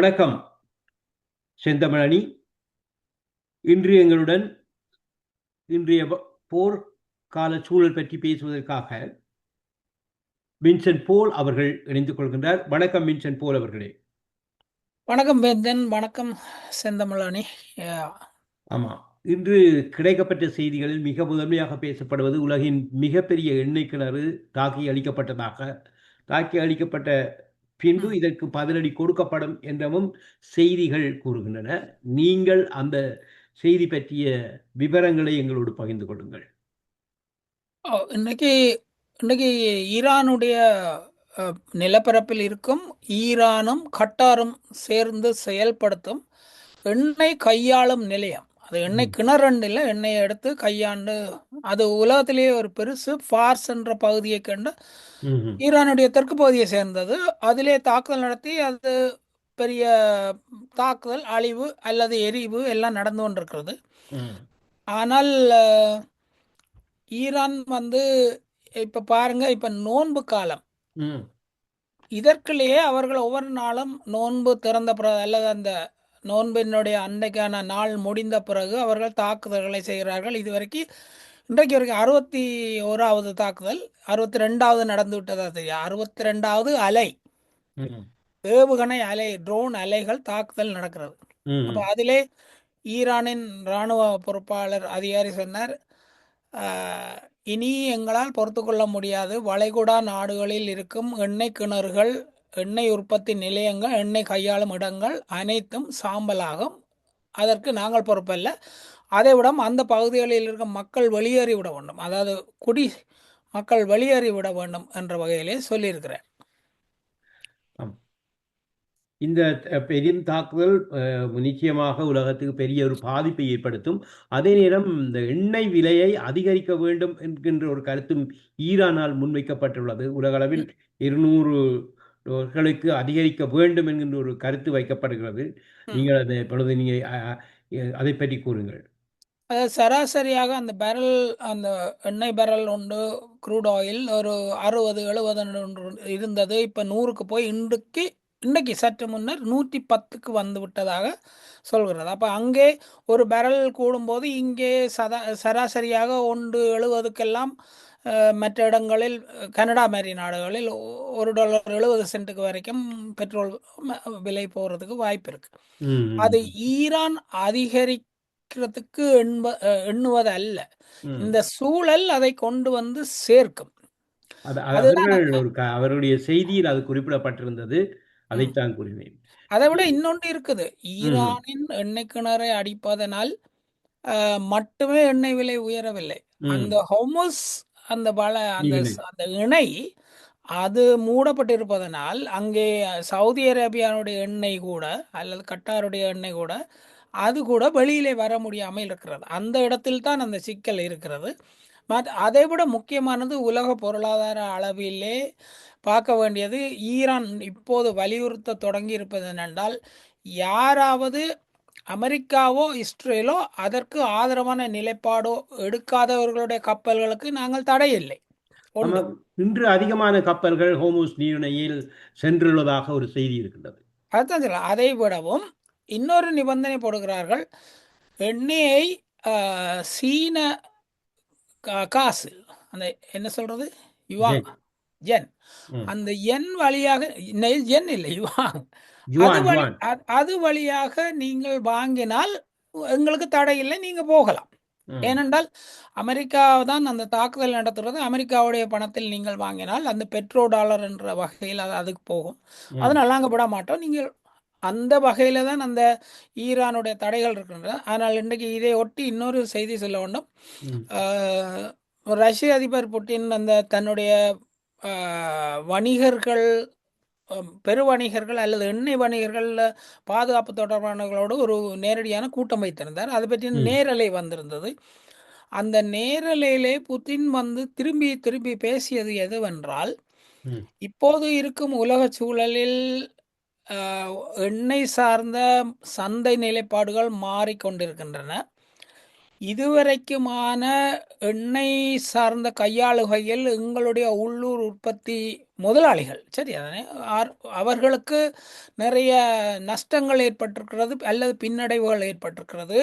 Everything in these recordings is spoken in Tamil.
வணக்கம் செந்தமிழனி. இன்று எங்களுடன் இன்றைய போர் கால சூழல் பற்றி பேசுவதற்காக வின்சென்ட் போல் அவர்கள் இணைந்து கொள்கின்றார். வணக்கம் வின்சென்ட் போல் அவர்களே. வணக்கம் வேந்தன், வணக்கம் செந்தமிழானி. ஆமா, இன்று கிடைக்கப்பட்ட செய்திகளில் மிக முதன்மையாக பேசப்படுவது உலகின் மிகப்பெரிய எண்ணெய் கிணறு தாக்கி அளிக்கப்பட்ட பின்பு இதற்கு பதிலடி கொடுக்கப்படும் என்றவும் செய்திகள் கூறுகின்றன. நீங்கள் அந்த செய்தி பற்றிய விவரங்களை எங்களோடு பகிர்ந்து கொள்ளுங்கள். இன்னைக்கு இன்னைக்கு ஈரானுடைய நிலப்பரப்பில் இருக்கும் ஈரானும் கட்டாரும் சேர்ந்து செயல்படுத்தும் எண்ணெய் கையாளும் நிலையம். அது எண்ணெய் கிணறுன்னு இல்லை, எண்ணெயை எடுத்து கையாண்டு அது உலகத்திலேயே ஒரு பெருசு. ஃபார்ஸ் என்ற பகுதியை கண்டு ஈரானுடைய தெற்கு பகுதியை சேர்ந்தது. அதிலே தாக்குதல் நடத்தி அது பெரிய தாக்குதல், அழிவு அல்லது எரிவு எல்லாம் நடந்து கொண்டிருக்கிறது. ஆனால் ஈரான் இப்ப பாருங்க, இப்ப நோன்பு காலம், இதற்குள்ளேயே அவர்கள் ஒவ்வொரு நாளும் நோன்பு திறந்த பிறகு அல்லது அந்த நோன்பினுடைய அன்றைக்கான நாள் முடிந்த பிறகு அவர்கள் தாக்குதல்களை செய்கிறார்கள். இதுவரைக்கும் இன்றைக்கு வரைக்கும் 61வது தாக்குதல், 62வது நடந்து விட்டதா தெரியும். 62வது அலை, ஏவுகணை அலை, ட்ரோன் அலைகள் தாக்குதல் நடக்கிறது. அப்ப அதிலே ஈரானின் இராணுவ பொறுப்பாளர் அதிகாரி சொன்னார், இனி எங்களால் பொறுத்து கொள்ள முடியாது. வளைகுடா நாடுகளில் இருக்கும் எண்ணெய் கிணறுகள், எண்ணெய் உற்பத்தி நிலையங்கள், எண்ணெய் கையாளும் இடங்கள் அனைத்தும் சாம்பலாகும். அதற்கு நாங்கள் பொறுப்பல்ல. அதை விட அந்த பகுதிகளில் இருக்கும் மக்கள் வெளியேறி விட வேண்டும், அதாவது குடி மக்கள் வெளியேறி விட வேண்டும் என்ற வகையிலே சொல்லியிருக்கிறேன். இந்த பெரிய தாக்குதல் நிச்சயமாக உலகத்துக்கு பெரிய ஒரு பாதிப்பை ஏற்படுத்தும். அதே நேரம் இந்த எண்ணெய் விலையை அதிகரிக்க வேண்டும் என்கின்ற ஒரு கருத்தும் ஈரானால் முன்வைக்கப்பட்டுள்ளது. உலக அளவில் 200 அதிகரிக்க வேண்டும் என்கின்ற ஒரு கருத்து வைக்கப்படுகிறது. நீங்கள் அதை இப்பொழுது அதை பற்றி கூறுங்கள். சராசரியாக அந்த பேரல், அந்த எண்ணெய் பேரல் உண்டு, க்ரூட் ஆயில் ஒரு 60-70 இருந்தது. இப்போ 100க்கு போய் இன்றைக்கு சற்று முன்னர் 110க்கு வந்து விட்டதாக சொல்கிறது. அப்போ அங்கே ஒரு பேரல் கூடும்போது இங்கே சராசரியாக 1.70க்கெல்லாம் மற்ற இடங்களில், கனடா மாதிரி நாடுகளில் $1.70 வரைக்கும் பெட்ரோல் விலை போகிறதுக்கு வாய்ப்பு இருக்கு. அது ஈரான் அதிகரிக்கிறதுக்கு எண்ணுவது அல்ல, இந்த சூழல் அதை கொண்டு வந்து சேர்க்கும். அவருடைய செய்தியில் அது குறிப்பிடப்பட்டிருந்தது, அதைத்தான் கூறினேன். அதை விட இன்னொன்று இருக்குது. ஈரானின் எண்ணெய் கிணறை அடிப்பதனால் மட்டுமே எண்ணெய் விலை உயரவில்லை. அந்த ஹோமஸ், அந்த அந்த இணை அது மூடப்பட்டிருப்பதனால் அங்கே சவுதி அரேபியாவுடைய எண்ணெய் கூட அல்லது கட்டாருடைய எண்ணெய் கூட அது கூட வெளியிலே வர முடியாமல் இருக்கிறது. அந்த இடத்தில் தான் அந்த சிக்கல் இருக்கிறது. அதை விட முக்கியமானது, உலக பொருளாதார அளவிலே பார்க்க வேண்டியது, ஈரான் இப்போது வலியுறுத்த தொடங்கி இருப்பது என்னென்றால், யாராவது அமெரிக்காவோ இஸ்ரேலோ அதற்கு ஆதரவான நிலைப்பாடோ எடுக்காதவர்களுடைய கப்பல்களுக்கு நாங்கள் தடை இல்லை. இன்று அதிகமான கப்பல்கள் ஹோர்முஸ் நீரிணையில் சென்றுள்ளதாக ஒரு செய்தி இருக்கின்றது. அதுதான் சொல்ல. அதை விடவும் இன்னொரு நிபந்தனை போடுகிறார்கள். எண்ணெயை சீன காசு, அந்த என்ன சொல்றது, யுவான், ஜென், அந்த எண் வழியாக, ஜென் இல்லை யுவான், அது வழியாக நீங்கள் வாங்கினால் எங்களுக்கு தடை இல்லை, நீங்க போகலாம். ஏனென்றால் அமெரிக்கா தான் அந்த தாக்குதல் நடத்துறது. அமெரிக்காவுடைய பணத்தில் நீங்கள் வாங்கினால் அந்த பெட்ரோ டாலர் என்ற வகையில் அதுக்கு போகும். அதனால நாங்கள் விட மாட்டோம். நீங்கள் அந்த வகையில தான் அந்த ஈரானுடைய தடைகள் இருக்கின்றன. ஆனால் இன்றைக்கு இதை ஒட்டி இன்னொரு செய்தி சொல்ல வேண்டும். ரஷ்ய அதிபர் புட்டின் தன்னுடைய வணிகர்கள், பெருவணிகர்கள் அல்லது எண்ணெய் வணிகர்கள் பாதுகாப்பு தொடர்பானவர்களோடு ஒரு நேரடியான கூட்டம் வைத்திருந்தார். அதை பற்றி நேரலை வந்திருந்தது. அந்த நேரலையிலே புட்டின் திரும்பி திரும்பி பேசியது எதுவென்றால், இப்போது இருக்கும் உலக சூழலில் எண்ணெய் சார்ந்த சந்தை நிலைப்பாடுகள் மாறிக்கொண்டிருக்கின்றன. இதுவரைக்குமான எண்ணெய் சார்ந்த கையாளுகையில் எங்களுடைய உள்ளூர் உற்பத்தி முதலாளிகள் சரி அதனை அவர்களுக்கு நிறைய நஷ்டங்கள் ஏற்பட்டிருக்கிறது அல்லது பின்னடைவுகள் ஏற்பட்டிருக்கிறது.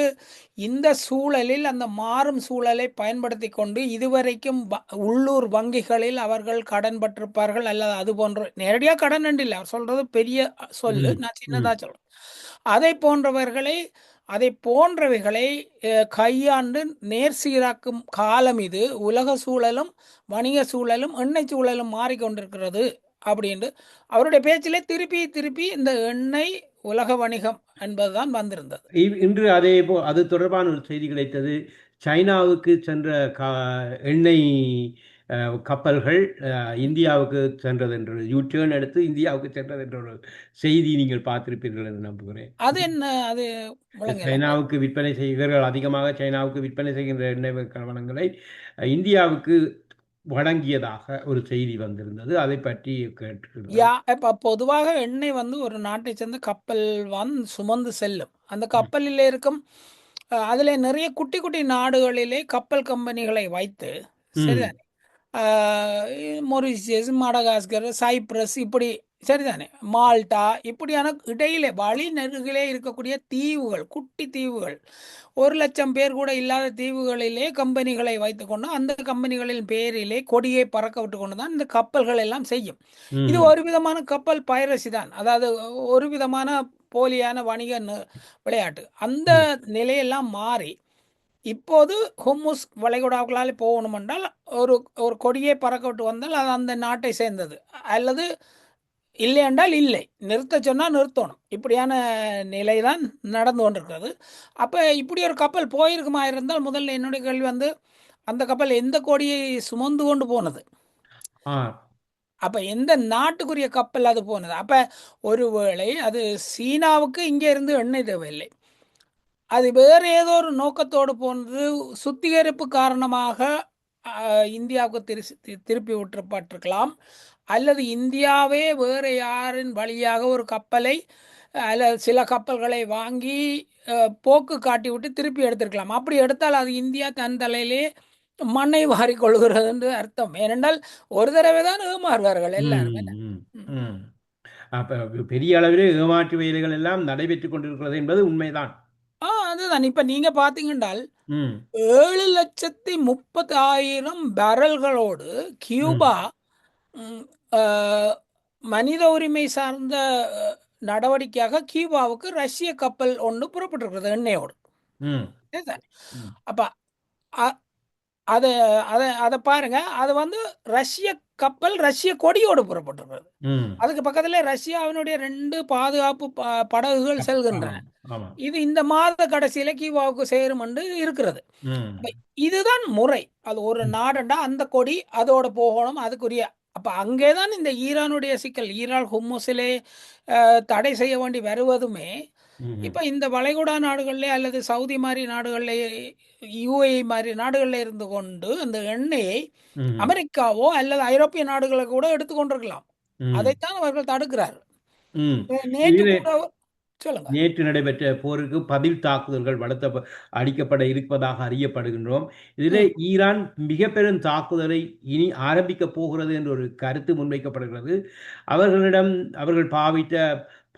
இந்த சூழலில் அந்த மாறும் சூழலை பயன்படுத்தி கொண்டு இதுவரைக்கும் உள்ளூர் வங்கிகளில் அவர்கள் கடன் பட்டிருப்பார்கள் அல்லது அது போன்ற நேரடியாக கடன் இல்லை, அவர் சொல்றது பெரிய சொல்லு, ம், நான் ம். சின்னதாக சொல்றேன். அதை போன்றவைகளை கையாண்டு நேர் சீராக்கும் காலம் இது. உலக சூழலும் வணிக சூழலும் எண்ணெய் சூழலும் மாறிக்கொண்டிருக்கிறது அப்படின்ட்டு அவருடைய பேச்சிலே திருப்பி திருப்பி இந்த எண்ணெய் உலக வணிகம் என்பதுதான் வந்திருந்தது. இன்று அது தொடர்பான ஒரு செய்தி கிடைத்தது. சைனாவுக்கு சென்ற எண்ணெய் கப்பல்கள் இந்தியாவுக்கு சென்றது என்ற யூட்டர்ன் எடுத்து இந்தியாவுக்கு சென்றது என்ற ஒரு செய்தி நீங்கள் பார்த்திருப்பீர்கள் என்று நம்புகிறேன். அது என்ன? அது சைனாவுக்கு விற்பனை செய்கிறவர்கள் அதிகமாக சைனாவுக்கு விற்பனை செய்கின்ற எண்ணெய் வளங்களை இந்தியாவுக்கு வழங்கியதாக ஒரு செய்தி வந்திருந்தது. அதை பற்றி கேட்டுக்கிறேன். இப்போ பொதுவாக எண்ணெய் ஒரு நாட்டை சேர்ந்த கப்பல் சுமந்து செல்லும். அந்த கப்பலில் இருக்கும் அதில் நிறைய குட்டி குட்டி நாடுகளிலே கப்பல் கம்பெனிகளை வைத்து சரிதானே, மொரிஷியஸ், மடகாஸ்கர், சைப்ரஸ் இப்படி சரிதானே, மால்டா இப்படியான இடையிலே வழி நெருகிலே இருக்கக்கூடிய தீவுகள், குட்டி தீவுகள், 1,00,000 பேர் கூட இல்லாத தீவுகளிலே கம்பெனிகளை வைத்துக்கொண்டு அந்த கம்பெனிகளின் பேரிலே கொடியை பறக்க விட்டு கொண்டு தான் இந்த கப்பல்கள் எல்லாம் செய்யும். இது ஒரு விதமான கப்பல் பைரசி தான், அதாவது ஒரு விதமான போலியான வணிக விளையாட்டு. அந்த நிலையெல்லாம் மாறி இப்போது ஹும்முஸ் வளைகுடாக்களால் போகணும் என்றால் ஒரு ஒரு கொடியை பறக்க விட்டு வந்தால் அது அந்த நாட்டை சேர்ந்தது, அல்லது இல்லை என்றால் இல்லை, நிறுத்த சொன்னால் நிறுத்தணும். இப்படியான நிலை தான் நடந்து கொண்டிருக்கிறது. அப்போ இப்படி ஒரு கப்பல் போயிருக்குமா இருந்தால் முதல்ல என்னுடைய கேள்வி அந்த கப்பல் எந்த கொடியை சுமந்து கொண்டு போனது, அப்போ எந்த நாட்டுக்குரிய கப்பல் அது போனது? அப்போ ஒருவேளை அது சீனாவுக்கு இங்கே இருந்து எண்ணெய் தேவையில்லை, அது வேறு ஏதோ ஒரு நோக்கத்தோடு போனது, சுத்திகரிப்பு காரணமாக இந்தியாவுக்கு திருப்பி விட்டுப்பட்டிருக்கலாம், அல்லது இந்தியாவே வேறு யாரின் வழியாக ஒரு கப்பலை அல்லது சில கப்பல்களை வாங்கி போக்கு காட்டி விட்டு திருப்பி எடுத்திருக்கலாம். அப்படி எடுத்தால் அது இந்தியா தன் தலையிலே மண்ணை வாரி கொள்கிறது என்று அர்த்தம். ஏனென்றால் ஒரு தடவை தான் ஏமாறுவார்கள் எல்லாருமே. பெரிய அளவிலே ஏமாற்று வேலைகள் எல்லாம் நடைபெற்றுக் கொண்டிருக்கிறது என்பது உண்மைதான். அதுதான். இப்ப நீங்க பாத்தீங்கன்றால் 7,30,000 பேரல்களோடு கியூபா மனித உரிமை சார்ந்த நடவடிக்கையாக கியூபாவுக்கு ரஷ்ய கப்பல் ஒன்று புறப்பட்டிருக்கிறது எண்ணெயோடு. அப்ப அதை அதை அதை பாருங்க, அது ரஷ்ய கப்பல் ரஷ்ய கொடியோடு புறப்பட்டிருக்கிறது. அதுக்கு பக்கத்துல ரஷ்யாவினுடைய 2 பாதுகாப்பு படகுகள் செல்கின்றன. இது இந்த மாத கடைசியில கியூபாவுக்கு சேரும் என்று இருக்கிறது. இதுதான் முறை. அது ஒரு நாடுண்டா அந்த கொடி அதோட போகணும், அதுக்குரிய. அப்ப அங்கேதான் இந்த ஈரானுடைய சிக்கல். ஈரான் ஹும்முஸிலே தடை செய்ய வேண்டி வருவதுமே இப்ப இந்த வளைகுடா நாடுகள்ல அல்லது சவுதி மாதிரி நாடுகள்ல, யுஏஇ மாதிரி நாடுகள்ல இருந்து கொண்டு அந்த எண்ணெயை அமெரிக்காவோ அல்லது ஐரோப்பிய நாடுகளை கூட எடுத்துக்கொண்டிருக்கலாம். அதைத்தான் அவர்கள் தடுக்கிறார்கள். நேற்று நடைபெற்ற போருக்கு பதில் தாக்குதல்கள் அடிக்கப்பட இருப்பதாக அறியப்படுகின்றோம். இதில் ஈரான் மிக பெரும் தாக்குதலை இனி ஆரம்பிக்க போகிறது என்ற ஒரு கருத்து முன்வைக்கப்படுகிறது. அவர்கள் பாவித்த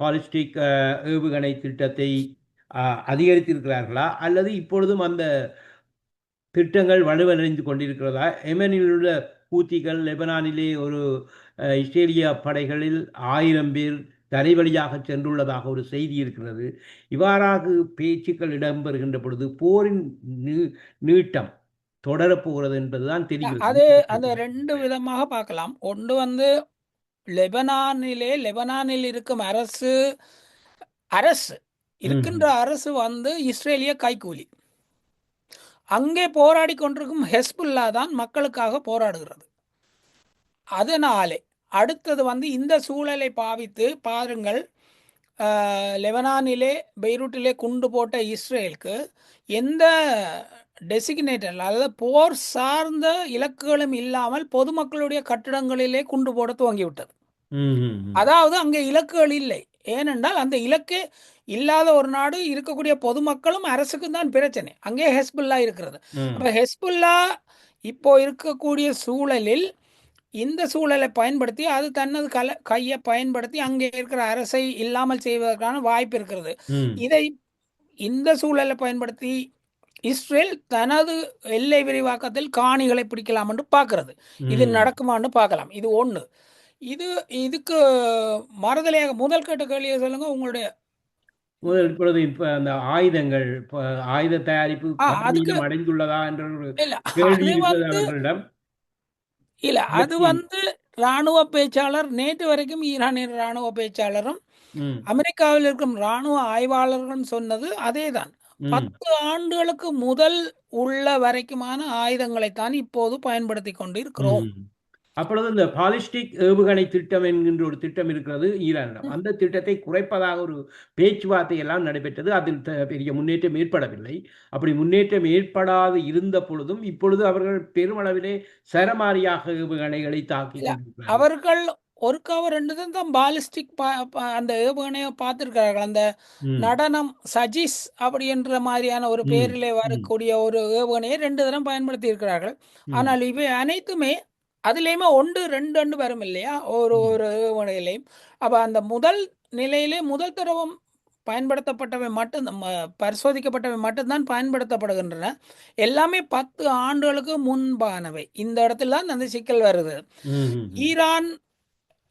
பாலிஸ்டிக் ஏவுகணை திட்டத்தை அதிகரித்திருக்கிறார்களா, அல்லது இப்பொழுதும் அந்த திட்டங்கள் வலுவடைந்து கொண்டிருக்கிறதா? எமனில் உள்ள ஹூத்திகள் லெபனானிலே ஒரு இஸ்ரேலிய படைகளில் 1000 பேர் தரை வழியாக சென்றுள்ளதாக ஒரு செய்தி இருக்கிறது. இவ்வாறாக பேச்சுக்கள் இடம்பெறுகின்ற பொழுது போரின் நீட்டம் தொடரப்போகிறது என்பதுதான் தெரிகிறது. அது அந்த 2 விதமாக பார்க்கலாம். ஒன்று லெபனானில் இருக்கும் அரசு இருக்கின்ற அரசு இஸ்ரேலிய கைக்கூலி. அங்கே போராடி கொண்டிருக்கும் ஹெஸ்புல்லா தான் மக்களுக்காக போராடுகிறது. அதனாலே அடுத்தது இந்த சூழலை பாவித்து பாருங்கள், லெபனானிலே பெய்ரூட்டிலே குண்டு போட்ட இஸ்ரேலுக்கு எந்த டெசிக்னேட்டர் அதாவது போர் சார்ந்த இலக்குகளும் இல்லாமல் பொதுமக்களுடைய கட்டிடங்களிலே குண்டு போட துவங்கிவிட்டது. அதாவது அங்கே இலக்குகள் இல்லை. ஏனென்றால் அந்த இலக்கே இல்லாத ஒரு நாடு, இருக்கக்கூடிய பொதுமக்களும் அரசுக்கும் தான் பிரச்சனை. அங்கே ஹெஸ்புல்லா இருக்கிறது. ம் அப்ப ஹெஸ்புல்லா இப்போ இருக்கக்கூடிய சூழலில் இந்த சூழலை பயன்படுத்தி அது தனது கையை பயன்படுத்தி அங்கே இருக்கிற அரசை இல்லாமல் செய்வதற்கான வாய்ப்பு இருக்கிறது. ம் இதை இந்த சூழலை பயன்படுத்தி இஸ்ரேல் தனது எல்லை விரிவாக்கத்தில் காணிகளை பிடிக்கலாம் என்று பார்க்கிறது. இது ம் நடக்குமான்னு பார்க்கலாம். இது ஒன்று. இது இதுக்கு மறுதலையாக முதல் கேட்ட கேள்வியை சொல்லுங்க உங்களுடைய. இப்பொழுது இப்ப அந்த ஆயுதங்கள் ஆயுத தயாரிப்பு அதுக்கு பலவீனம் அடைந்துள்ளதா என்ற ஒரு இல்ல கேள்வி அது இருக்கிறது வந்து அவர்களிடம். இல்ல அது அதற்கு வந்து இராணுவ பேச்சாளர் நேற்று வரைக்கும் ஈரானின் இராணுவ பேச்சாளரும் ம் அமெரிக்காவில் இருக்கும் இராணுவ ஆய்வாளர்களும் சொன்னது அதேதான். ம் 10 ஆண்டுகளுக்கு முதல் உள்ள வரைக்குமான ஆயுதங்களைத்தான் இப்போது பயன்படுத்தி கொண்டு இருக்கிறோம். ம் அப்பொழுது இந்த பாலிஸ்டிக் ஏவுகணை திட்டம் என்கின்ற ஒரு திட்டம் இருக்கிறது ஈரானிடம். ம். அந்த திட்டத்தை குறைப்பதாக ஒரு பேச்சுவார்த்தை எல்லாம் நடைபெற்றது. அதில் பெரிய முன்னேற்றம் ஏற்படவில்லை. அப்படி முன்னேற்றம் ஏற்படாது இருந்த பொழுதும் இப்பொழுது அவர்கள் பெருமளவிலே சரமாரியாக ஏவுகணைகளை தாக்கி இல்ல கொண்டிருக்கிறார்கள். அவர்கள் ஒருக்காவ 2 தான் பாலிஸ்டிக் அந்த ஏவுகணையை பார்த்திருக்கிறார்கள். அந்த ம் நடனம் சஜிஸ் அப்படி என்ற மாதிரியான ஒரு ம் பெயரிலே ம் வரக்கூடிய ஒரு ஏவுகணையை 2 தரம் பயன்படுத்தி இருக்கிறார்கள். ம் ஆனால் இவை அனைத்துமே அதுலேயுமே 1, 2 வரும் இல்லையா ஒரு ம் ஒரு ஏவுகணையிலையும். அப்போ அந்த முதல் நிலையிலே முதல் தடவம் பயன்படுத்தப்பட்டவை மட்டும் பரிசோதிக்கப்பட்டவை மட்டும்தான் பயன்படுத்தப்படுகின்றன. எல்லாமே 10 ஆண்டுகளுக்கு முன்பானவை. இந்த இடத்துல தான் அந்த சிக்கல் வருது. ம் ம் ஈரான்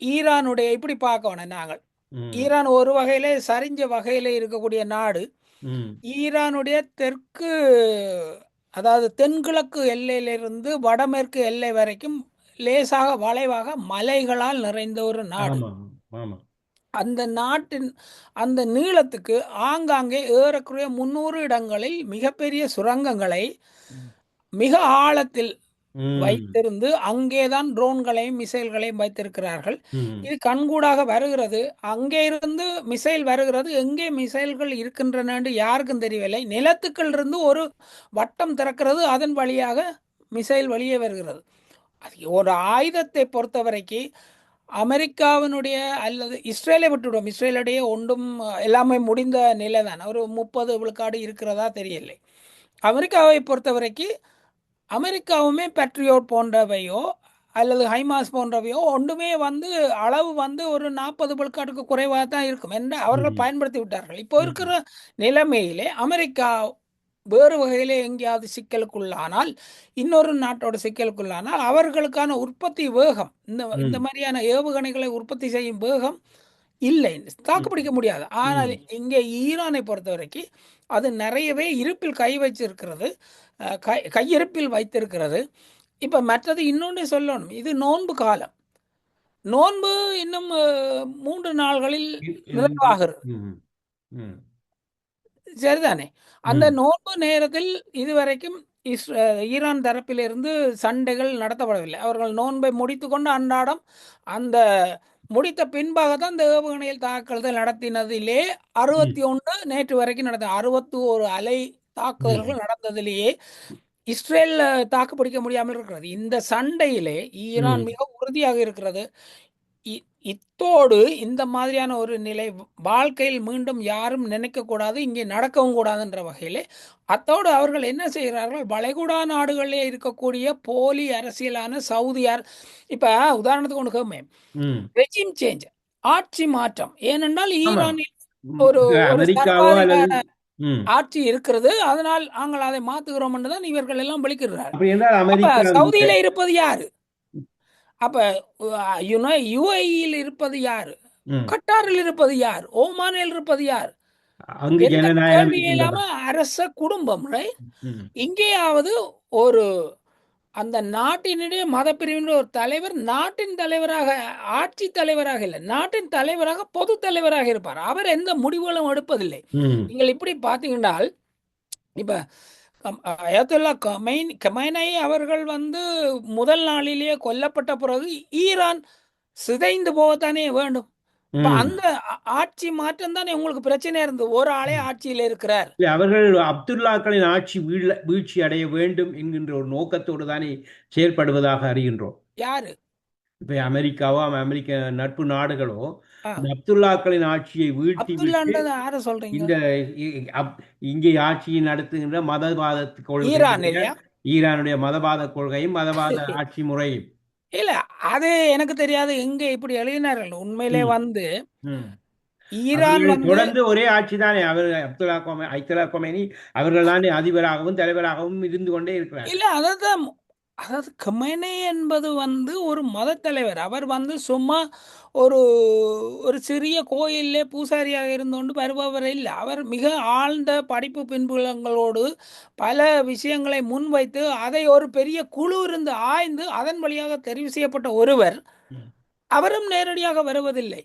ஈரானுடைய இப்படி பார்க்கணும் நாங்கள். ம் ஈரான் ஒரு வகையிலே சரிஞ்ச வகையிலே இருக்கக்கூடிய நாடு. ம் ஈரானுடைய தெற்கு அதாவது தென்கிழக்கு எல்லையிலிருந்து வடமேற்கு எல்லை வரைக்கும் லேசாக வளைவாக மலைகளால் நிறைந்த ஒரு நாடு. ஆமா ஆமா அந்த நாட்டின் அந்த நீளத்துக்கு ஆங்காங்கே ஏறக்குறைய 300 இடங்களில் மிகப்பெரிய சுரங்கங்களை ம் மிக ஆழத்தில் ம் வைத்திருந்து அங்கேதான் ட்ரோன்களையும் மிசைல்களையும் வைத்திருக்கிறார்கள். ம் இது கண்கூடாக வருகிறது. அங்கே இருந்து மிசைல் வருகிறது. எங்கே மிசைல்கள் இருக்கின்றன என்று யாருக்கும் தெரியவில்லை. நிலத்துக்குள் இருந்து ஒரு வட்டம் திறக்கிறது. அதன் வழியாக மிசைல் வெளியே வருகிறது. அது ஒரு ஆயுதத்தை பொறுத்தவரைக்கு அமெரிக்காவினுடைய அல்லது இஸ்ரேலை விட்டுவிடும். இஸ்ரேலுடைய ஒன்றும் எல்லாமே முடிந்த நிலை தான். ஒரு 30 விழுக்காடு இருக்கிறதா தெரியலை. அமெரிக்காவை பொறுத்தவரைக்கு அமெரிக்காவுமே பேட்ரியோட் போன்றவையோ அல்லது ஹைமாஸ் போன்றவையோ ஒன்றுமே வந்து அளவு வந்து ஒரு 40 விழுக்காட்டுக்கு குறைவாக தான் இருக்கும் என்று அவர்கள் ம் பயன்படுத்தி விட்டார்கள். இப்போ இருக்கிற ம் நிலைமையிலே அமெரிக்கா வேறு வகையிலே எங்கேயாவது சிக்கலுக்குள்ளானால் இன்னொரு நாட்டோட சிக்கலுக்குள்ளானால் அவர்களுக்கான உற்பத்தி வேகம் இந்த இந்த ம் மாதிரியான ஏவுகணைகளை உற்பத்தி செய்யும் வேகம் இல்லை, தாக்குப்பிடிக்க முடியாது. ஆனால் ம் இங்கே ஈரானை பொறுத்தவரைக்கு அது நிறையவே இருப்பில் கை வச்சிருக்கிறது. கையிருப்பில் வைத்திருக்கிறது. இப்போ மற்றது இன்னொன்று சொல்லணும். இது நோன்பு காலம். நோன்பு இன்னும் 3 நாள்களில் நிறைவாகிறது. ம் ம் சரிதானே? அந்த ம் நோன்பு நேரத்தில் இதுவரைக்கும் ஈரான் தரப்பிலிருந்து சண்டைகள் நடத்தப்படவில்லை. அவர்கள் நோன்பை முடித்துக்கொண்டு அன்றாடம் அந்த முடித்த பின்பாக தான் இந்த ஏவுகணையில் தாக்குதல் நடத்தினதிலே ம் 61 நேற்று வரைக்கும் நடந்தது. 61 அலை ம் தாக்குதல்கள் நடந்ததிலேயே இஸ்ரேல் தாக்குப்பிடிக்க முடியாமல் இருக்கிறது. இந்த சண்டையிலே ஈரான் ம் மிக உறுதியாக இருக்கிறது. இத்தோடு இந்த மாதிரியான ஒரு நிலை வாழ்க்கையில் மீண்டும் யாரும் நினைக்கக்கூடாது, இங்கே நடக்கவும் கூடாதுன்ற வகையிலே அத்தோடு அவர்கள் என்ன செய்கிறார்கள், வளைகுடா நாடுகளிலே இருக்கக்கூடிய போலி அரசியலான சவுதியார் இப்போ உதாரணத்துக்கு ஒன்று கேட்போமே, ம் ரெஜிம் சேஞ்ச் ஆட்சி மாற்றம். ஏனென்றால் ஆமா. ஈரானில் ஒரு ஒரு அமெரிக்காவோ அல்லது சர்வாதிகார ம். ஆட்சி இருக்கிறது. அதனால் நாங்கள் அதை மாற்றுகிறோம் என்று தான் இவர்கள் எல்லாம் விழிக்கிறார்கள். அப்படி என்றால் அப்ப அமெரிக்கா சவுதியில இருப்பது யாரு? அப்ப யுஏஇயில் இருப்பது யாரு? ம். கட்டாரில் இருப்பது யார்? ஓமானில் இருப்பது யார்? அங்கு எந்த ஜனநாயகம் கேள்வி இல்லாம இருக்கின்றதா? அரச குடும்பம், right? ம். இங்கேயாவது ஒரு அந்த நாட்டினுடைய மதப்பிரிவின் ஒரு தலைவர் நாட்டின் தலைவராக, ஆட்சி தலைவராக இல்லை, நாட்டின் தலைவராக பொது தலைவராக இருப்பார். அவர் எந்த முடிவுகளும் எடுப்பதில்லை. ம். நீங்கள் இப்படி பார்த்தீங்கன்னால் இப்ப அயத்துல்லா கமைனை அவர்கள் வந்து முதல் நாளிலேயே கொல்லப்பட்ட பிறகு ஈரான் சிதைந்து போகத்தானே வேண்டும். இப்ப ம். அந்த ஆட்சி மாற்றம் தானே உங்களுக்கு பிரச்சனை இருந்தது. ஒரு ஆளே ஆட்சியில் இருக்கிறார். இல்ல, அவர்கள் அப்துல்லாக்களின் ஆட்சி வீழ்ச்சி அடைய வேண்டும் என்கின்ற ஒரு நோக்கத்தோடு தானே செயல்படுவதாக அறிகின்றோம். யாரு? இப்ப அமெரிக்காவோ அமெரிக்க நட்பு நாடுகளோ ஆ. இந்த அப்துல்லாக்களின் ஆட்சியை வீழ்த்திவிட்டு அப்துல்லான்றதை யாரை சொல்றீங்க? இந்த இ- அப்- இங்கே ஆட்சியை நடத்துகின்ற மதவாத ஈரான் கொள்கையுடைய இல்லையா? ஈரானுடைய மதவாத கொள்கையும் மதவாத ஆட்சி முறையும். இல்ல, அது எனக்கு தெரியாது எங்க இப்படி எழுதினார்கள். உண்மையிலே ம், வந்து ம். ஈரான் அவர்கள் வந்து தொடர்ந்து ஒரே ஆட்சி தானே. அவர் அய்துல்லா கொமேனி அவர்கள் தானே அதிபராகவும் தலைவராகவும் இருந்து கொண்டே இல்ல, இருக்கிறார்கள். அதான். அதாவது கமேனி என்பது வந்து ஒரு மதத் தலைவர். அவர் வந்து சும்மா ஒரு ஒரு சிறிய கோயில்லே பூசாரியாக இருந்து கொண்டு வருபவர் இல்ல. அவர் மிக ஆழ்ந்த படிப்பு பின்புலங்களோடு பல விஷயங்களை முன்வைத்து அதை ஒரு பெரிய குழு இருந்து ஆய்ந்து அதன் வழியாக தெரிவு செய்யப்பட்ட ஒருவர். ம், அவரும் நேரடியாக வருவதில்லை.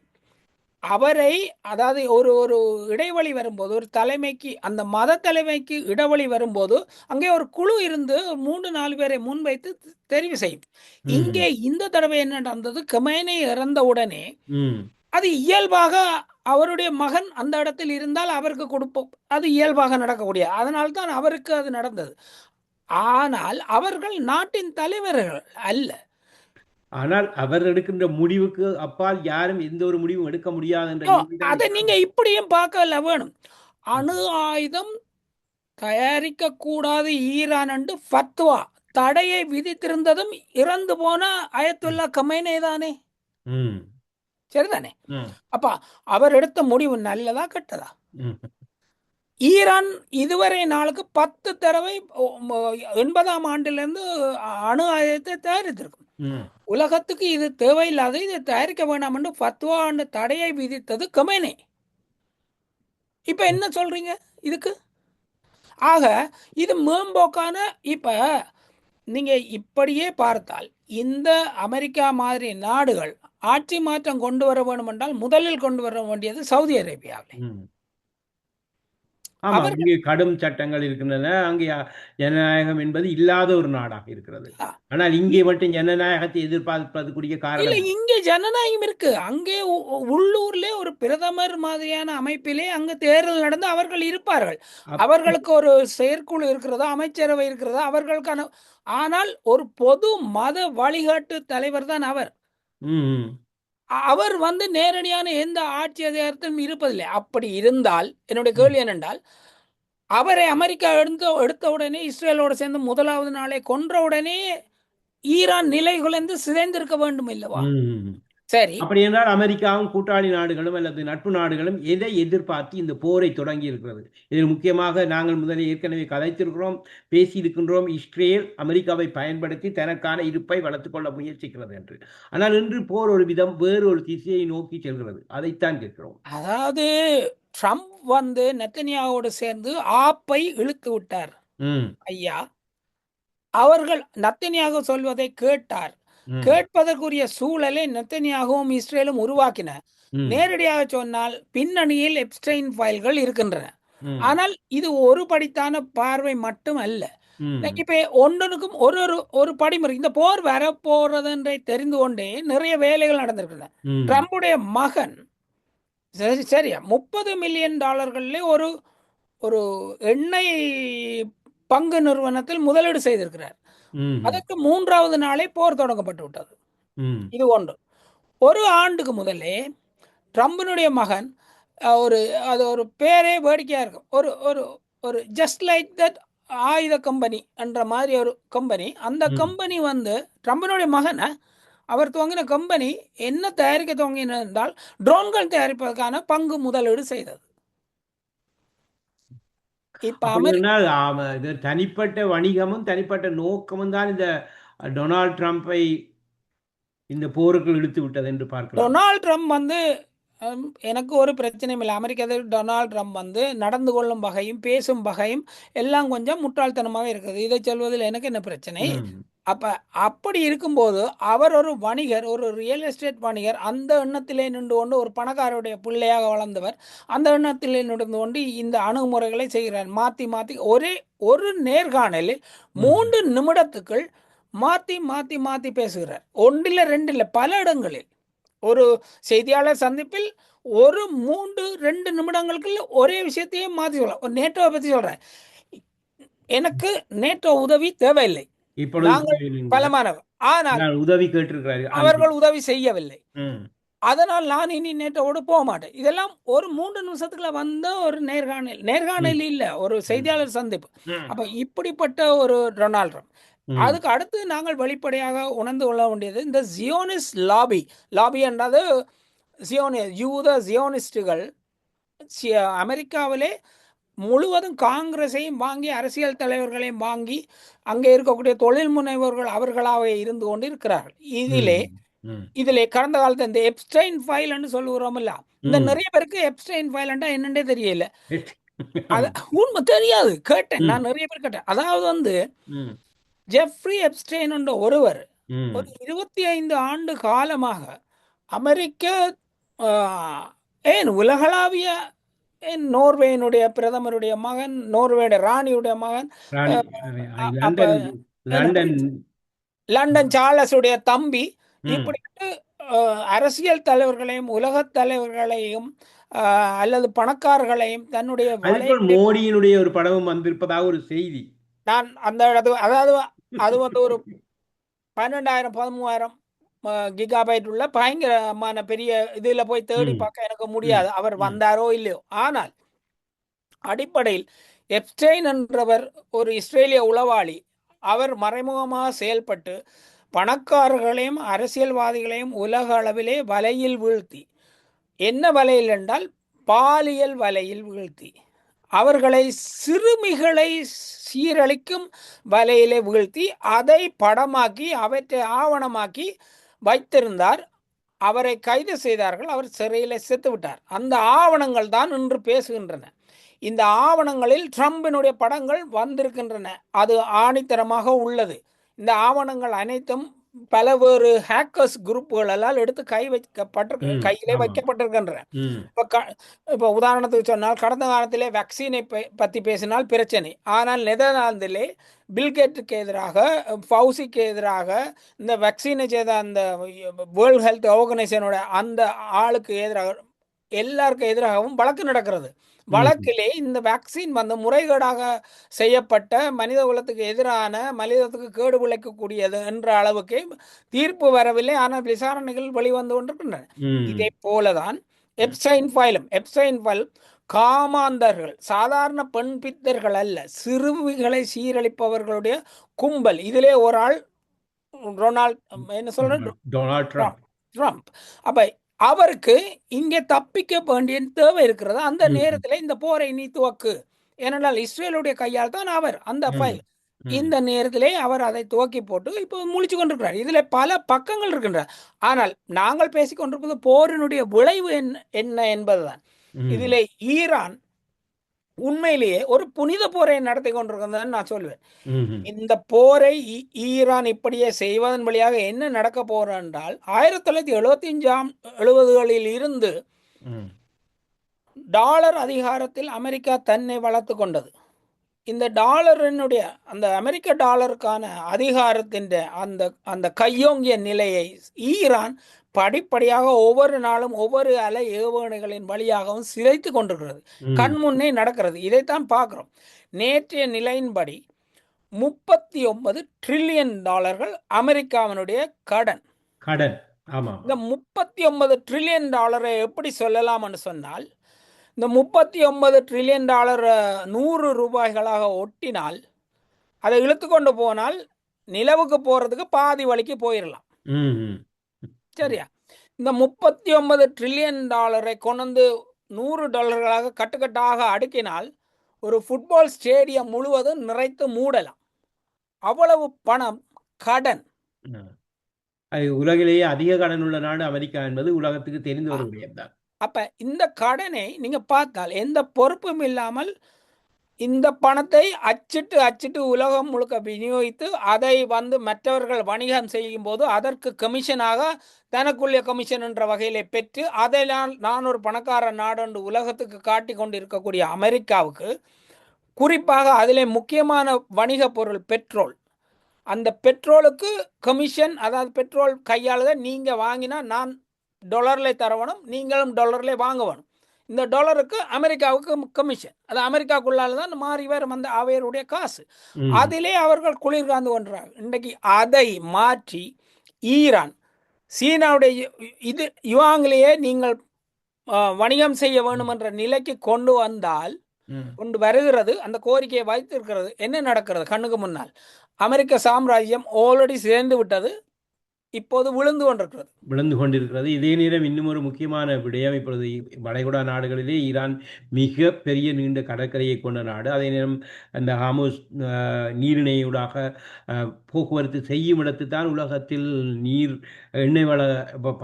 அவரை, அதாவது ஒரு ஒரு இடைவெளி வரும்போது, ஒரு தலைமைக்கு, அந்த மத தலைமைக்கு இடைவெளி வரும்போது, அங்கே ஒரு குழு இருந்து 3, 4 பேரை முன்வைத்து தெரிவு செய்யும். ம், இங்கே இந்த தடவை என்ன நடந்தது? கமேனி இறந்த உடனே ம், அது இயல்பாக அவருடைய மகன் அந்த இடத்தில் இருந்தால் அவருக்கு கொடுப்போம். அது இயல்பாக நடக்கக்கூடிய. அதனால் தான் அவருக்கு அது நடந்தது. ஆனால் அவர்கள் நாட்டின் தலைவர்கள் அல்ல. ஆனால் அவர் எடுக்கின்ற முடிவுக்கு அப்பால் யாரும் எந்த ஒரு முடிவும் எடுக்க முடியாது என்ற ஓ, நிலை தான் அதை இப்பொழுது. நீங்க இப்படியும் பார்க்கல வேணும். ம், அணு ஆயுதம் தயாரிக்கக்கூடாது ஈரான் என்று ஃபத்வா தடையை விதித்திருந்ததும் இறந்து போன அயத்துல்லா கமேனே தானே. ம், சரிதானே? ம், அப்ப அவர் எடுத்த முடிவு நல்லதா கெட்டதா? ம், ஈரான் இதுவரை நாளுக்கு 10 தடவை 80ஆம் ஆண்டிலிருந்து அணு ஆயுதத்தை தயாரித்திருக்கும். ம், உலகத்துக்கு இது தேவையில்லாத, இதை தயாரிக்க வேண்டாம் என்று ஃபத்வா என்ற தடையை விதித்தது கமேனே. இப்ப என்ன சொல்றீங்க இதுக்கு? ஆக இது மேம்போக்கான. இப்ப நீங்க இப்படியே பார்த்தால் இந்த அமெரிக்கா மாதிரி நாடுகள் ஆட்சி மாற்றம் கொண்டு வர வேண்டும் என்றால் முதலில் கொண்டு வர வேண்டியது சவுதி அரேபியாவில். ம். ஆமா, அவர்கள் இங்கே கடும் சட்டங்கள் இருக்கின்றன. அங்கே ஜனநாயகம் என்பது இல்லாத ஒரு நாடாக இருக்கிறது. அ, ஆனால் இ- இங்கே மட்டும் ஜனநாயகத்தை எதிர்பார்ப்பதற்குரிய இல்ல, காரணம். இங்கே ஜனநாயகம் இருக்கு. அங்கே உள்ளூர்ல ஒரு பிரதமர் மாதிரியான அமைப்பிலே அங்கு தேர்தல் நடந்து அவர்கள் இருப்பார்கள். அப்படி. அவர்களுக்கு ஒரு செயற்குழு இருக்கிறதா, அமைச்சரவை இருக்கிறதா, அவர்களுக்கான. ஆனால் ஒரு பொது மத வழிகாட்டு தலைவர் தான் அவர். ம், அவர் வந்து நேரடியான எந்த ஆட்சி அதிகாரத்திலும் இருப்பதில்லை. அப்படி இருந்தால் என்னுடைய ம், கேள்வி என்னென்றால், அவரை அமெரிக்கா எடுத்த எடுத்த உடனே இஸ்ரேலோடு சேர்ந்து முதலாவது நாளே கொன்ற உடனே ஈரான் நிலை குலைந்து சிதைந்திருக்க வேண்டும் இல்லவா? ம். சரி. அப்படி என்றால் அமெரிக்காவும் கூட்டாளி நாடுகளும் அல்லது நட்பு நாடுகளும் எதை எதிர்பார்த்து இந்த போரை தொடங்கி இருக்கிறது? இதில் முக்கியமாக நாங்கள் முதலில் ஏற்கனவே கதைத்திருக்கிறோம், பேசியிருக்கின்றோம். இஸ்ரேல் அமெரிக்காவை பயன்படுத்தி தனக்கான இருப்பை வளர்த்துக் கொள்ள முயற்சிக்கிறது என்று. ஆனால் இன்று போர் ஒரு விதம் வேறு ஒரு திசையை நோக்கி செல்கிறது. அதைத்தான் கேட்கிறோம். அதாவது ட்ரம்ப் வந்து நெத்தனியாவோடு சேர்ந்து ஆப்பை இழுத்து விட்டார். ம், ஐயா, அவர்கள் நெத்தனியாகு சொல்வதை கேட்டார். ம், கேட்பதற்குரிய சூழலை நெத்தனியாகவும் இஸ்ரேலும் உருவாக்கின. ம், நேரடியாக சொன்னால் பின்னணியில் எப்ஸ்டைன் ஃபைல்கள் இருக்கின்றன. ம், ஆனால் இது ஒரு படித்தான பார்வை மட்டும் அல்ல. ம், இப்ப ஒன்றனுக்கும் ஒரு ஒரு ஒரு படிமுறை. இந்த போர் வரப்போறதுன்றை தெரிந்து கொண்டே நிறைய வேலைகள் நடந்திருக்கின்றன. ம், ட்ரம்புடைய மகன் சரியா $30 மில்லியன் ஒரு ஒரு எண்ணெய் பங்கு நிறுவனத்தில் முதலீடு செய்திருக்கிறார். ம், அதற்கு 3வது நாளே போர் தொடங்கப்பட்டு விட்டது. ம், இது ஒன்று. ஒரு ஆண்டுக்கு முதலே ட்ரம்பினுடைய மகன் ஒரு அது ஒரு பேரே வேடிக்கையா இருக்கும். ஒரு ஒரு ஒரு ஜஸ்ட் லைக் தட் ஆயுத கம்பெனி என்ற மாதிரி ஒரு கம்பெனி. அந்த ம். கம்பெனி வந்து ட்ரம்பினுடைய மகன் அவர் துவங்கின கம்பெனி என்ன தயாரிக்க துவங்கின என்றால் ட்ரோன்கள் தயாரிப்பதற்கான பங்கு முதலீடு செய்தது. இப்ப அப்படி என்றால் இது தனிப்பட்ட வணிகமும் தனிப்பட்ட நோக்கமும் தான் இந்த டொனால்ட் ட்ரம்ப்பை இந்த போருக்குள் இழுத்து விட்டது என்று பார்க்கலாம். டொனால்ட் ட்ரம்ப் வந்து எனக்கு ஒரு பிரச்சனையும் இல்லை. அமெரிக்காவில் டொனால்ட் ட்ரம்ப் வந்து நடந்து கொள்ளும் வகையும் பேசும் வகையும் எல்லாம் கொஞ்சம் முட்டாள்தனமாக இருக்குது. இதை சொல்வதில் எனக்கு என்ன பிரச்சனை? ம், அப்ப அப்படி இருக்கும்போது அவர் ஒரு வணிகர், ஒரு ரியல் எஸ்டேட் வணிகர். அந்த எண்ணத்திலே நின்று கொண்டு ஒரு பணக்காரருடைய பிள்ளையாக வளர்ந்தவர். அந்த எண்ணத்திலே நின்று கொண்டு இந்த அணுகுமுறைகளை செய்கிறார். மாற்றி மாற்றி ஒரே ஒரு நேர்காணலில் ம், 3 நிமிடத்துக்குள் மாற்றி மாற்றி மாற்றி பேசுகிறார். 1 இல்ல 2 இல்ல, பல இடங்களில். ஒரு செய்தியாளர் சந்திப்பில் ஒரு 3, 2 நிமிடங்களுக்குள்ள ஒரே விஷயத்தையே மாற்றி சொல்லலாம். ஒரு நேட்டோவை பற்றி சொல்றேன். எனக்கு நேட்டோ உதவி தேவையில்லை. இப்பொழுது நாங்கள் தேவையில்லை என்கிறார். பலமானவர். ஆனால் ஆனால் உதவி கேட்டிருக்கிறார். அவர்கள் உதவி செய்யவில்லை. ம், அதனால் நான் இனி நேட்டோடு போக மாட்டேன். இதெல்லாம் ஒரு 3 நிமிஷத்துக்குள்ள வந்த ஒரு ம், நேர்காணல் இல்ல, ஒரு ம், செய்தியாளர் சந்திப்பு. ம், அப்ப இப்படிப்பட்ட ஒரு டொனால்ட் ட்ரம்ப். ம், அதுக்கு அடுத்து நாங்கள் வெளிப்படையாக உணர்ந்து கொள்ள வேண்டியது, இந்த ஜியோனிஸ்ட் லாபி என்றது யூத ஜியோனிஸ்டுகள் அமெரிக்காவிலே முழுவதும் காங்கிரஸையும் வாங்கி, அரசியல் தலைவர்களையும் வாங்கி, அங்கே இருக்கக்கூடிய தொழில் முனைவோர்கள் அவர்களாகவே இருந்து கொண்டு இருக்கிறார்கள். இதிலே ம், ம், இதிலே கடந்த காலத்து இந்த எப்ஸ்டைன் ஃபைல்னு சொல்லுகிறோம்ல, இந்த ம். நிறைய பேருக்கு எப்ஸ்டைன் ஃபைல்ன்றா என்னன்னே தெரியல. அது ஆமா. உண்மை தெரியாது. கேட்டேன், ம், நான் நிறைய பேர் கேட்டேன். அதாவது வந்து ம், ஜெஃப்ரி எப்ஸ்டைன் என்ற ஒருவர் ஒரு ம். 25 ஆண்டு காலமாக அமெரிக்க ஆ, ஏன் உலகளாவிய, ஏன் நோர்வேயினுடைய பிரதமருடைய மகன், நோர்வேயுடைய ராணியுடைய மகன், ராணி அப்ப லண்டன் என்ன லண்டன். பிரின்ஸ், லண்டன் சார்லஸுடைய தம்பி, ம். இப்படிட்டு அரசியல் தலைவர்களையும் உலகத் தலைவர்களையும் அல்லது பணக்காரர்களையும் தன்னுடைய அதுக்குள் வலையிலே, மோடியினுடைய ஒரு படமும் வந்திருப்பதாக ஒரு செய்தி. நான் அந்த அதாவது அது வந்து ஒரு 12,000 13,000 கிகாபைட் உள்ள பயங்கரமான பெரிய இதில் போய் தேடி ம், பார்க்க எனக்கு ம், முடியாது, அவர் ம், வந்தாரோ இல்லையோ. ஆனால் அடிப்படையில் எப்ஸ்டெயின் என்றவர் ஒரு இஸ்ரேலிய உளவாளி. அவர் மறைமுகமாக செயல்பட்டு பணக்காரர்களையும் அரசியல்வாதிகளையும் உலக அளவிலே வலையில் வீழ்த்தி, என்ன வலையில் என்றால் பாலியல் வலையில் வீழ்த்தி, அவர்களை சிறுமிகளை சீரழிக்கும் வலையிலே வீழ்த்தி, அதை படமாக்கி அவற்றை ஆவணமாக்கி வைத்திருந்தார். அவரை கைது செய்தார்கள், அவர் சிறையில் செத்து விட்டார். அந்த ஆவணங்கள் தான் இன்று பேசுகின்றன. இந்த ஆவணங்களில் ட்ரம்பினுடைய படங்கள் வந்திருக்கின்றன, அது ஆணித்தரமாக உள்ளது. இந்த ஆவணங்கள் அனைத்தும் பலவேறு ஹேக்கர்ஸ் குரூப்புகளால் எடுத்து ம். கையிலே ஆமா. வைக்கப்பட்டிருக்கின்றன. ம், இப்போ உதாரணத்துக்கு சொன்னால், கடந்த காலத்திலே வேக்சினை பற்றி பேசினால் பிரச்சனை. ஆனால் நெதர்லாந்திலே பில்கேட்டுக்கு எதிராக, ஃபவுசிக்கு எதிராக, இந்த வேக்சினை செய்த அந்த வேர்ல்ட் ஹெல்த் ஆர்கனைசேஷனோட அந்த ஆளுக்கு எதிராக, எல்லாருக்கும் எதிராகவும் வழக்கு நடக்கிறது. ம், வழக்கிலே இந்த வேக்சின் வந்து முறைகேடாக செய்யப்பட்ட, மனித குலத்துக்கு எதிரான, மனிதத்துக்கு கேடு விளைக்கக்கூடியது என்ற அளவுக்கு தீர்ப்பு வரவில்லை. ஆனால் விசாரணைகள் வெளிவந்து கொண்டிருக்கின்றன. ம், இதை போலதான் எப்ஸ்டைன் ஃபைல் காமாந்தர்கள், சாதாரண பெண் பித்தர்கள் அல்ல, சிறுமிகளை சீரழிப்பவர்களுடைய கும்பல். இதிலே ஒரு ஆள் ரொனால்ட், என்ன சொல்ற, டொனால்ட் ட்ரம்ப். ட்ரம்ப். ட்ரம்ப். அப்ப அவருக்கு இங்கே தப்பிக்க வேண்டிய தேவை இருக்கிறது. அந்த ம், நேரத்தில் இந்த போரை நீ துவக்கு. ஏனென்றால் இஸ்ரேலுடைய கையால் தான் அவர் அந்த ம், ஃபைல். ம், இந்த நேரத்திலே அவர் அதை துவக்கி போட்டு இப்போ முழிச்சு கொண்டிருக்கிறார். இதில் பல பக்கங்கள் இருக்கின்றன. ஆனால் நாங்கள் பேசிக்கொண்டிருப்பது போரினுடைய விளைவு என்ன என்பதுதான். ம், இதிலே ஈரான் உண்மையிலேயே ஒரு புனித போரை நடத்தி கொண்டிருக்கிறதுன்னு நான் சொல்வேன். ம், இந்த போரை ஈரான் இப்படியே செய்வதன் வழியாக என்ன நடக்க போகிறது என்றால், 1975 70களில் இருந்து ம், டாலர் அதிகாரத்தில் அமெரிக்கா தன்னை வளர்த்து கொண்டது. இந்த டாலரினுடைய, அந்த அமெரிக்க டாலருக்கான அதிகாரத்தின் அந்த அந்த கையோங்கிய நிலையை ஈரான் படிப்படியாக ஒவ்வொரு நாளும் ஒவ்வொரு அலை ஏவுகணைகளின் வழியாகவும் சிதைத்து கொண்டிருக்கிறது. ம். கண் முன்னே நடக்கிறது. இதைத்தான் பார்க்கிறோம். நேற்றைய நிலையின்படி 39 ட்ரில்லியன் டாலர்கள் அமெரிக்காவினுடைய கடன். கடன். ஆமா. இந்த 39 ட்ரில்லியன் டாலரை எப்படி சொல்லலாம்னு சொன்னால், இந்த 39 ட்ரில்லியன் டாலர் 100 ரூபாய்களாக ஒட்டினால், அதை இழுத்து கொண்டு போனால் நிலவுக்கு போகிறதுக்கு பாதி வழிக்கு போயிடலாம். ம், ம், ம், சரியா? இந்த 39 ட்ரில்லியன் டாலரை கொண்டு $100 கட்டுக்கட்டாக அடுக்கினால் ஒரு ஃபுட்பால் ஸ்டேடியம் முழுவதும் நிறைத்து மூடலாம். அவ்வளவு பணம் கடன். ம். அது உலகிலேயே அதிக கடன் உள்ள நாடு அமெரிக்கா என்பது உலகத்துக்கு தெரிந்த ஒரு விடயம்தான். அப்ப இந்த கடனை நீங்க பார்த்தால் எந்த பொறுப்பும் இல்லாமல் இந்த பணத்தை அச்சிட்டு அச்சிட்டு உலகம் முழுக்க விநியோகித்து அதை வந்து மற்றவர்கள் வணிகம் செய்யும் போது அதற்கு கமிஷனாக தனக்குள்ள கமிஷன் என்ற வகையிலே பெற்று அதை நான் ஒரு பணக்கார நாடு என்று உலகத்துக்கு காட்டி கொண்டு இருக்கக்கூடிய அமெரிக்காவுக்கு, குறிப்பாக அதிலே முக்கியமான வணிக பொருள் பெட்ரோல், அந்த பெட்ரோலுக்கு கமிஷன், அதாவது பெட்ரோல் கையாளுத நீங்கள் வாங்கினா நான் டாலரில் தரவணும், நீங்களும் டாலரில் வாங்கணும். இந்த டாலருக்கு அமெரிக்காவுக்கு கமிஷன், அது அமெரிக்காவுக்குள்ளால தான் மாறி வரும் அந்த அவையருடைய காசு. ம், அதிலே அவர்கள் குளிர்காந்து கொண்டாங்க. இன்றைக்கு அதை மாற்றி ஈரான் சீனாவுடைய இது யுவாங்கிலேயே நீங்கள் வணிகம் செய்ய வேண்டும் என்ற நிலைக்கு கொண்டு வந்தால் ம். கொண்டு வருகிறது, அந்த கோரிக்கையை வைத்திருக்கிறது. என்ன நடக்கிறது கண்ணுக்கு முன்னால்? அமெரிக்க சாம்ராஜ்யம் ஆல்ரெடி சேர்ந்து விட்டது, இப்போது விழுந்து கொண்டிருக்கிறது. விழுந்து கொண்டிருக்கிறது. இதே நேரம் இன்னும் ஒரு முக்கியமான விடயம், இப்பொழுது வளைகுடா நாடுகளிலே ஈரான் மிக பெரிய நீண்ட கடற்கரையை கொண்ட நாடு. அதே நேரம் அந்த ஹார்முஸ் நீரிணையூடாக போக்குவரத்து செய்யும் இடத்து தான் உலகத்தில் நீர் எண்ணெய் வள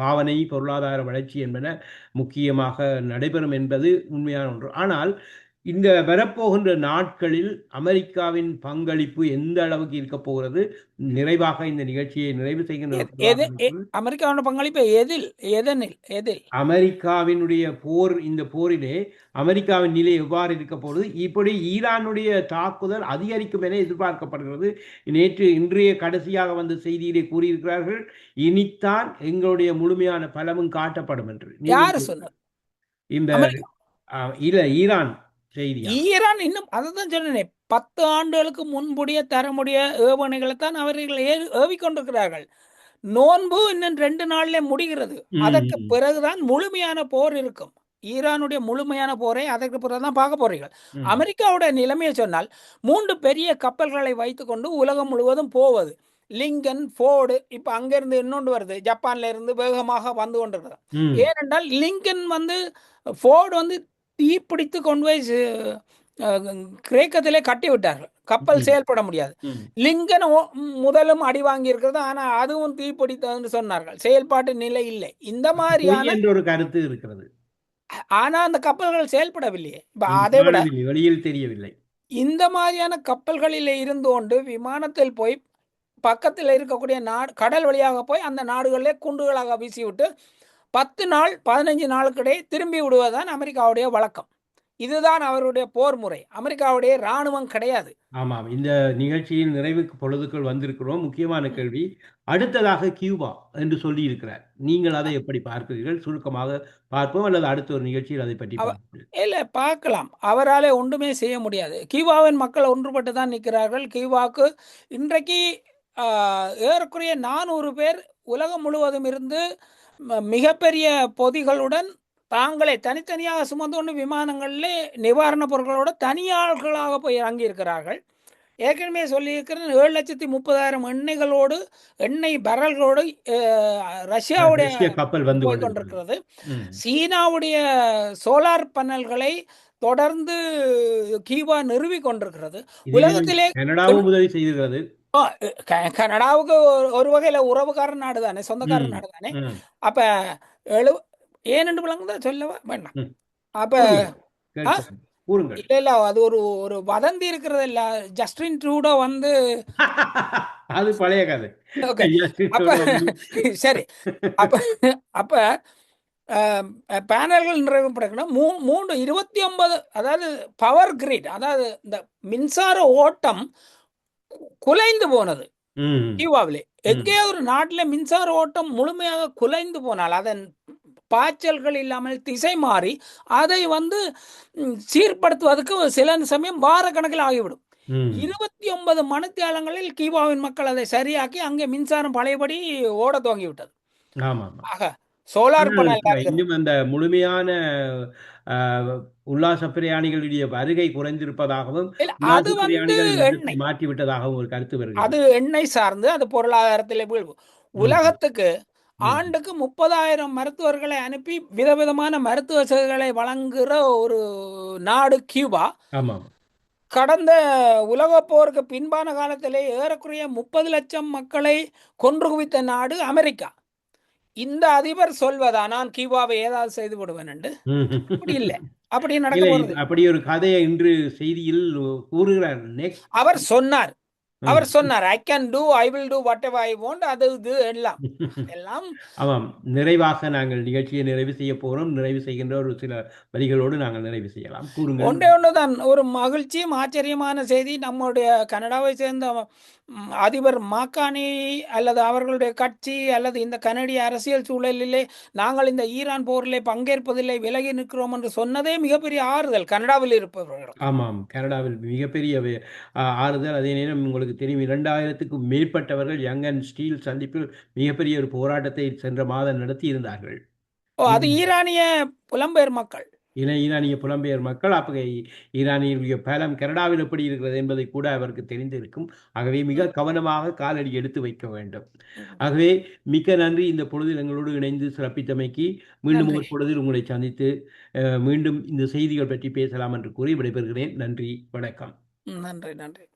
பாவனை பொருளாதார வளர்ச்சி என்பன முக்கியமாக நடைபெறும் என்பது உண்மையான ஒன்று. ஆனால் இந்த வரப்போகின்ற நாட்களில் அமெரிக்காவின் பங்களிப்பு எந்த அளவுக்கு இருக்க போகிறது? நிறைவாக இந்த நிகழ்ச்சியை நிறைவு செய்கின்ற அமெரிக்காவின் பங்களிப்பு எதில் அமெரிக்காவினுடைய போர், இந்த போரிலே அமெரிக்காவின் நிலை எவ்வாறு இருக்க போகிறது? இப்படி ஈரானுடைய தாக்குதல் அதிகரிக்கும் என எதிர்பார்க்கப்படுகிறது. இன்றைய கடைசியாக வந்த செய்தியிலே கூறியிருக்கிறார்கள், இனித்தான் எங்களுடைய முழுமையான பலமும் காட்டப்படும் என்று. யாரு சொன்னார்? இந்த இல்ல ஈரான் செய்தி. ஈரான் இன்னும் அதான் சொன்னேன், 10 ஆண்டுகளுக்கு முன்புடைய தரமுடைய ஏவணைகளை தான் அவர்கள் ஏவிக்கொண்டிருக்கிறார்கள். நோன்பு இன்னும் 2 நாள்ல முடிகிறது. அதற்கு பிறகுதான் முழுமையான போர் இருக்கும். ஈரானுடைய முழுமையான போரை அதற்கு பிறகுதான் பார்க்க போறீர்கள். அமெரிக்காவுடைய நிலைமையை சொன்னால் 3 பெரிய கப்பல்களை வைத்துக்கொண்டு உலகம் முழுவதும் போவது. லிங்கன், ஃபோர்டு, இப்ப அங்கிருந்து இன்னொன்று வருது, ஜப்பான்ல இருந்து வேகமாக வந்து கொண்டிருக்கிறது. ஏனென்றால் லிங்கன் ஃபோர்டு தீப்பிடித்து கொண்டு போய் கிரேக்கத்திலே கட்டி விட்டார்கள். கப்பல் செயல்பட முடியாது. லிங்கன் முதலும் அடி வாங்கி இருக்கிறது, ஆனா அதுவும் தீப்பிடித்ததுன்னு சொன்னார்கள். செயல்பாட்டு நிலை இல்லை. இந்த மாதிரியான ஒரு கருத்து இருக்கிறது. ஆனா அந்த கப்பல்கள் செயல்படவில்லையே. அதை விட வெளியில் தெரியவில்லை. இந்த மாதிரியான கப்பல்களில் இருந்து கொண்டு விமானத்தில் போய் பக்கத்தில் இருக்கக்கூடிய நாடு கடல் வழியாக போய் அந்த நாடுகளிலே குண்டுகளாக வீசிவிட்டு 10 நாள் 15 நாளுக்கிடையே திரும்பி விடுவதுதான் அமெரிக்காவுடைய வழக்கம். இதுதான் அவருடைய போர் முறை. அமெரிக்காவுடைய இராணுவம் கிடையாது. ஆமாம், இந்த நிகழ்ச்சியின் நிறைவுக்கு பொழுதுக்குள் வந்திருக்கிறோம். முக்கியமான கேள்வி, அடுத்ததாக கியூபா என்று சொல்லி இருக்கிறார். நீங்கள் அதை எப்படி பார்க்கிறீர்கள்? சுருக்கமாக பார்ப்போம், அல்லது அடுத்த ஒரு நிகழ்ச்சியில் அதை பற்றி இல்லை பார்க்கலாம். அவரால் ஒன்றுமே செய்ய முடியாது. கியூபாவின் மக்கள் ஒன்றுபட்டு தான் நிற்கிறார்கள். கியூபாவுக்கு இன்றைக்கு ஏறக்குறைய 400 பேர் உலகம் முழுவதும் இருந்து மிகப்பெரிய பொதிகளுடன் தாங்களே தனித்தனியாக சுமந்து கொண்டு விமானங்களிலே நிவாரணப் பொருட்களோடு தனியாள்களாக போய் இறங்கியிருக்கிறார்கள். ஏற்கனவே சொல்லியிருக்கிறேன், 7,30,000 எண்ணெய் பரல்களோடு ரஷ்யாவுடைய கப்பல் வந்து கொண்டிருக்கிறது. சீனாவுடைய சோலார் பேனல்களை தொடர்ந்து கியூபா நிறுவி கொண்டிருக்கிறது. உலகத்திலே கனடாவும் உதவி செய்திருக்கிறது. கனடாவுக்கு ஒரு வகையில உறவுக்கார நாடு தானே, சொந்தக்கார நாடு தானே. அப்ப ஏனென்று விளங்குதான் சொல்லவா வேண்டாம். அப்ப இல்ல அது ஒரு வதந்தி இருக்கிறது இல்ல. ஜஸ்டின் ட்ரூடோ அது பழைய கதை. அப்ப சரி, அப்ப பேனல்கள் நிறைவுபடுத்தணும். 29, அதாவது பவர் கிரிட், அதாவது இந்த மின்சார ஓட்டம் குலைந்து போனது கியூபாவிலே. எங்கே ஒரு நாட்டில் மின்சார ஓட்டம் முழுமையாக குலைந்து போனால் அதன் பாய்ச்சல்கள் இல்லாமல் திசை மாறி அதை சீர்படுத்துவதற்கு சில சமயம் வார கணக்கில் ஆகிவிடும். 29 மணித்தியாலங்களில் கியூபாவின் மக்கள் அதை சரியாக்கி அங்கே மின்சாரம் பழையபடி ஓட துவங்கிவிட்டது. ஆக சோலார் பேனல் அந்த முழுமையான உல்லாச பிரயாணிகளுடைய வருகை குறைந்திருப்பதாகவும் மாற்றிவிட்டதாகவும் ஒரு கருத்து வருகிறது. அது எண்ணெய் சார்ந்து அது பொருளாதாரத்திலே வீழ்வு. உலகத்துக்கு ஆண்டுக்கு 30,000 மருத்துவர்களை அனுப்பி விதவிதமான மருத்துவ சேவைகளை வழங்குகிற ஒரு நாடு கியூபா. கடந்த உலக போருக்கு பின்பான காலத்திலே ஏறக்குறைய 30 லட்சம் மக்களை கொன்று குவித்த நாடு அமெரிக்கா. இந்த அதிபர் சொல்வதா நான் கியூபாவை ஏதாவது செய்து விடுவேன் என்று? அப்படி இல்லை, அப்படி நடக்க போறது. அப்படி ஒரு கதையை இன்று செய்தியில் கூறுகிறார். அவர் சொன்னார் I can do, I will do what ever I want. அது இது எல்லாம் ஆமாம். நிறைவாக நாங்கள் நிகழ்ச்சியை நிறைவு செய்ய போறோம். நிறைவு செய்கின்ற ஒரு சில வரிகளோடு நாங்கள் நிறைவு செய்யலாம். கூறுங்கள். ஒன்றுதான் ஒரு மகிழ்ச்சியும் ஆச்சரியமான செய்தி. நம்முடைய கனடாவை சேர்ந்த அதிபர் மாக்கானி அல்லது அவர்களுடைய கட்சி அல்லது இந்த கனடிய அரசியல் சூழலிலே நாங்கள் இந்த ஈரான் போரிலே பங்கேற்பதில்லை, விலகி நிற்கிறோம் என்று சொன்னதே மிகப்பெரிய ஆறுதல் கனடாவில் இருப்பவர்கள். ஆமாம், கனடாவில் மிகப்பெரிய ஆறுதல். அதே நேரம் உங்களுக்கு உங்களுக்கு தெரியும் 2000க்கும் மேற்பட்டவர்கள் யங் அண்ட் ஸ்டீல் சந்திப்பில் மிகப்பெரிய ஒரு போராட்டத்தை சென்ற மாதம் நடத்தி இருந்தார்கள். ஓ, அது ஈரானிய புலம்பெயர் மக்கள். ஈரானிய புலம்பெயர் மக்கள். அப்ப ஈரானிய பலம் கனடாவில் எப்படி இருக்கிறது என்பதை கூட அவருக்கு தெரிந்திருக்கும். ஆகவே மிக கவனமாக காலடி எடுத்து வைக்க வேண்டும். ஆகவே மிக்க நன்றி இந்த பொழுதில் எங்களோடு இணைந்து சிறப்பித்தமைக்கு. மீண்டும் நன்றி. ஒரு பொழுதில் உங்களை சந்தித்து மீண்டும் இந்த செய்திகள் பற்றி பேசலாம் என்று கூறி விடைபெறுகிறேன். நன்றி, வணக்கம். நன்றி.